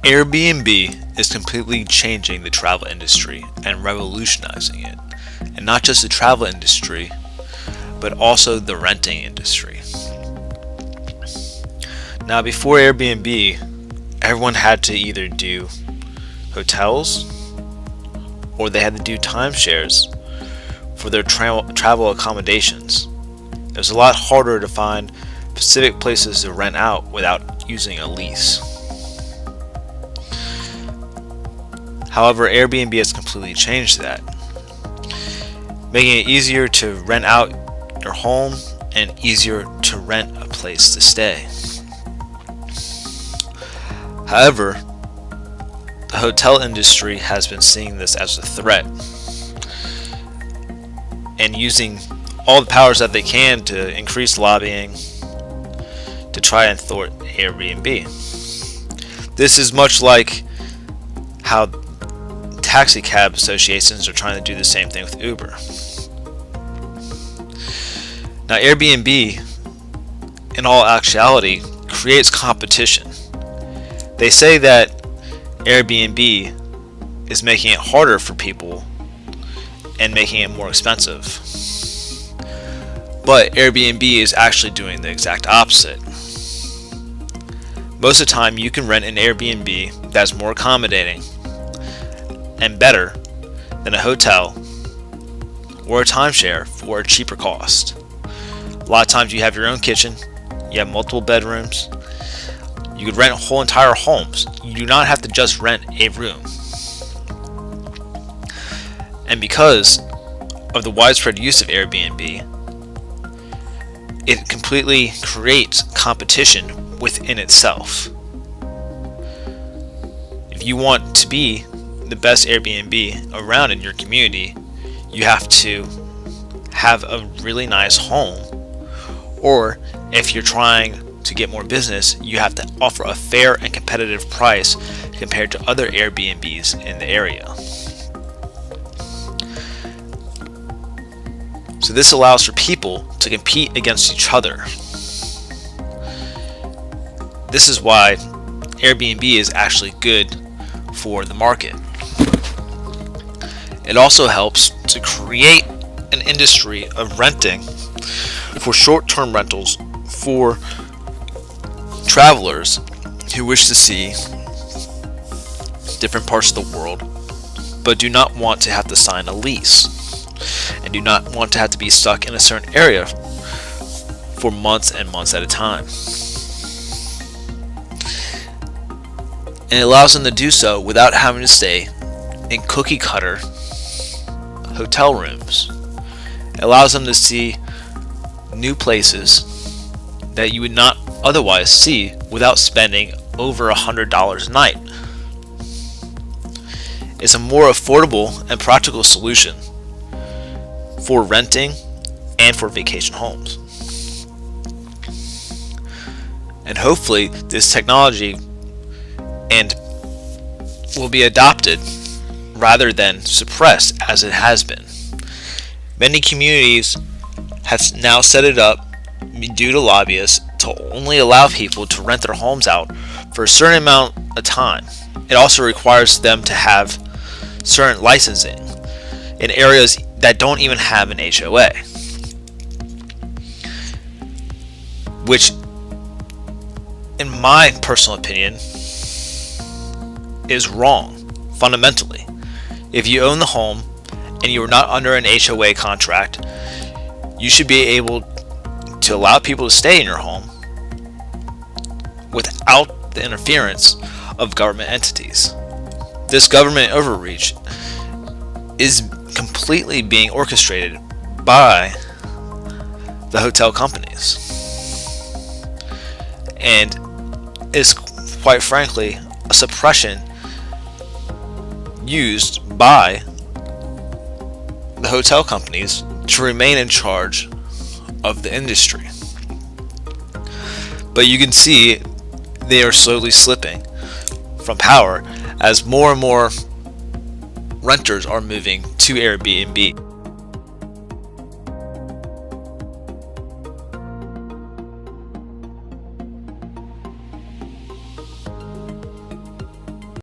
Airbnb is completely changing the travel industry and revolutionizing it. And not just the travel industry, but also the renting industry. Now, before Airbnb, everyone had to either do hotels or they had to do timeshares for their travel accommodations. It was a lot harder to find specific places to rent out without using a lease. However, Airbnb has completely changed that, making it easier to rent out your home and easier to rent a place to stay. However, the hotel industry has been seeing this as a threat and using all the powers that they can to increase lobbying to try and thwart Airbnb. This is much like how taxi cab associations are trying to do the same thing with Uber. Now, Airbnb, in all actuality, creates competition. They say that Airbnb is making it harder for people and making it more expensive. But Airbnb is actually doing the exact opposite. Most of the time, you can rent an Airbnb that's more accommodating and better than a hotel or a timeshare for a cheaper cost. A lot of times you have your own kitchen, you have multiple bedrooms, you could rent whole entire homes. You do not have to just rent a room. And because of the widespread use of Airbnb, it completely creates competition within itself. If you want to be the best Airbnb around in your community, you have to have a really nice home. Or if you're trying to get more business, you have to offer a fair and competitive price compared to other Airbnbs in the area. So this allows for people to compete against each other. This is why Airbnb is actually good for the market. It also helps to create an industry of renting for short-term rentals for travelers who wish to see different parts of the world but do not want to have to sign a lease and do not want to have to be stuck in a certain area for months and months at a time. And it allows them to do so without having to stay in cookie cutter hotel rooms. It allows them to see new places that you would not otherwise see without spending over $100 a night. It's a more affordable and practical solution for renting and for vacation homes. And hopefully this technology will be adopted rather than suppressed as it has been. Many communities have now set it up due to lobbyists to only allow people to rent their homes out for a certain amount of time. It also requires them to have certain licensing in areas that don't even have an HOA, which in my personal opinion is wrong fundamentally. If you own the home and you are not under an HOA contract, you should be able to allow people to stay in your home without the interference of government entities. This government overreach is completely being orchestrated by the hotel companies and is quite frankly a suppression used by the hotel companies to remain in charge of the industry. But you can see they are slowly slipping from power as more and more renters are moving to Airbnb.